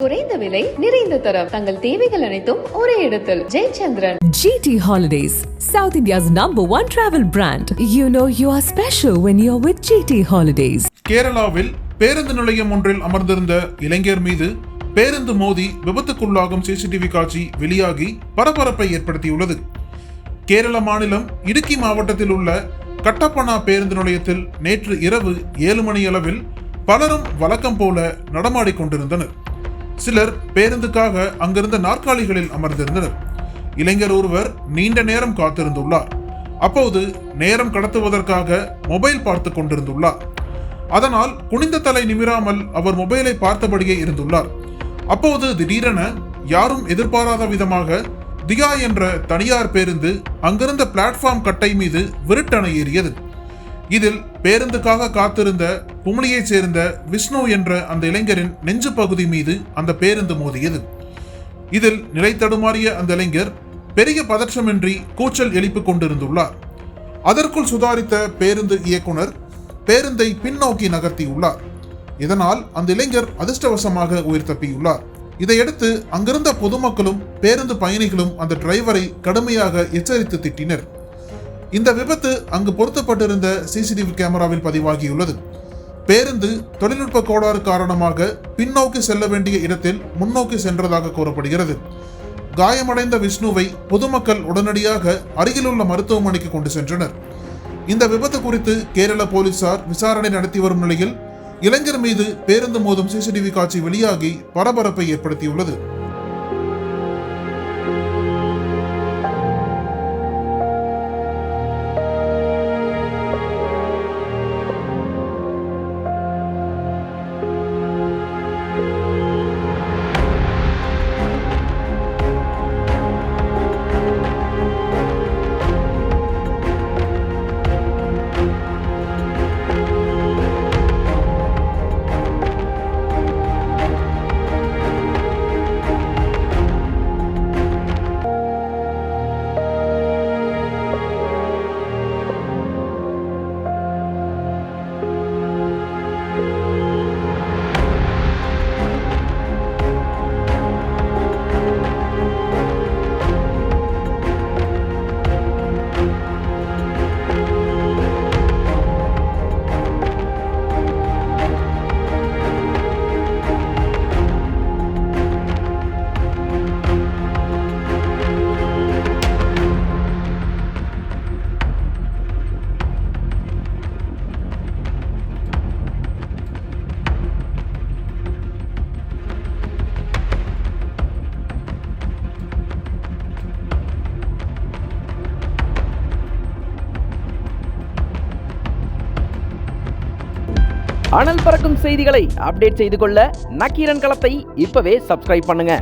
குறைந்த விலை நிறைந்த தரம் தங்கள் தேவைகள் அனைத்தும் ஒரே இடத்தில் Jayachandran. GT Holidays, South India's #1 travel brand. You know you are special when you're with GT Holidays. கேரளாவில் பேருந்து நிலையம் ஒன்றில் அமர்ந்திருந்த இளைஞர் மீது பேருந்து மோதி விபத்துக்குள்ளாகும் சிசிடிவி காட்சி வெளியாகி பரபரப்பை ஏற்படுத்தியுள்ளது. கேரள மாநிலம் இடுக்கி மாவட்டத்தில் உள்ள கட்டப்பனா பேருந்து நிலையத்தில் நேற்று இரவு 7 மணி அளவில் பலரும் வழக்கம் போல நடமாடிக்கொண்டிருந்தனர். சிலர் பேருந்துக்காக அங்கிருந்த நாற்காலிகளில் அமர்ந்திருந்தனர். இளைஞர் ஒருவர் நீண்ட நேரம் காத்திருந்துள்ளார். அப்போது நேரம் கடத்துவதற்காக மொபைல் பார்த்து கொண்டிருந்துள்ளார். அதனால் குனிந்த தலை நிமிராமல் அவர் மொபைலை பார்த்தபடியே இருந்துள்ளார். அப்போது திடீரென யாரும் எதிர்பாராத விதமாக தியா என்ற தனியார் பேருந்து அங்கிருந்த பிளாட்ஃபார்ம் கட்டை மீது விருட்டென ஏறியது. இதில் பேருந்துக்காக காத்திருந்த குமுளியைச் சேர்ந்த விஷ்ணு என்ற அந்த இளைஞரின் நெஞ்சு பகுதி மீது அந்த பேருந்து மோதியது. இதில் நிலை தடுமாறிய அந்த இளைஞர் பெரிய பதற்றமின்றி கூச்சல் எழுப்பிக் கொண்டிருந்துள்ளார். அதற்குள் சுதாரித்த பேருந்து இயக்குனர் பேருந்தை பின்னோக்கி நகர்த்தியுள்ளார். இதனால் அந்த இளைஞர் அதிர்ஷ்டவசமாக உயிர் தப்பியுள்ளார். இதையடுத்து அங்கிருந்த பொதுமக்களும் பேருந்து பயணிகளும் அந்த டிரைவரை கடுமையாக எச்சரித்து திட்டினர். இந்த விபத்து அங்கு பொருத்தப்பட்டிருந்த சிசிடிவி கேமராவில் பதிவாகியுள்ளது. பேருந்து தொழில்நுட்ப கோளாறு காரணமாக பின்னோக்கி செல்ல வேண்டிய இடத்தில் முன்னோக்கி சென்றதாக கூறப்படுகிறது. காயமடைந்த விஷ்ணுவை பொதுமக்கள் உடனடியாக அருகிலுள்ள மருத்துவமனைக்கு கொண்டு சென்றனர். இந்த விபத்து குறித்து கேரள போலீசார் விசாரணை நடத்தி வரும் நிலையில் இளைஞர் மீது பேருந்து மோதும் சிசிடிவி காட்சி வெளியாகி பரபரப்பை ஏற்படுத்தியுள்ளது. அனல் பறக்கும் செய்திகளை அப்டேட் செய்து கொள்ள நக்கீரன் களத்தை இப்பவே சப்ஸ்கிரைப் பண்ணுங்க.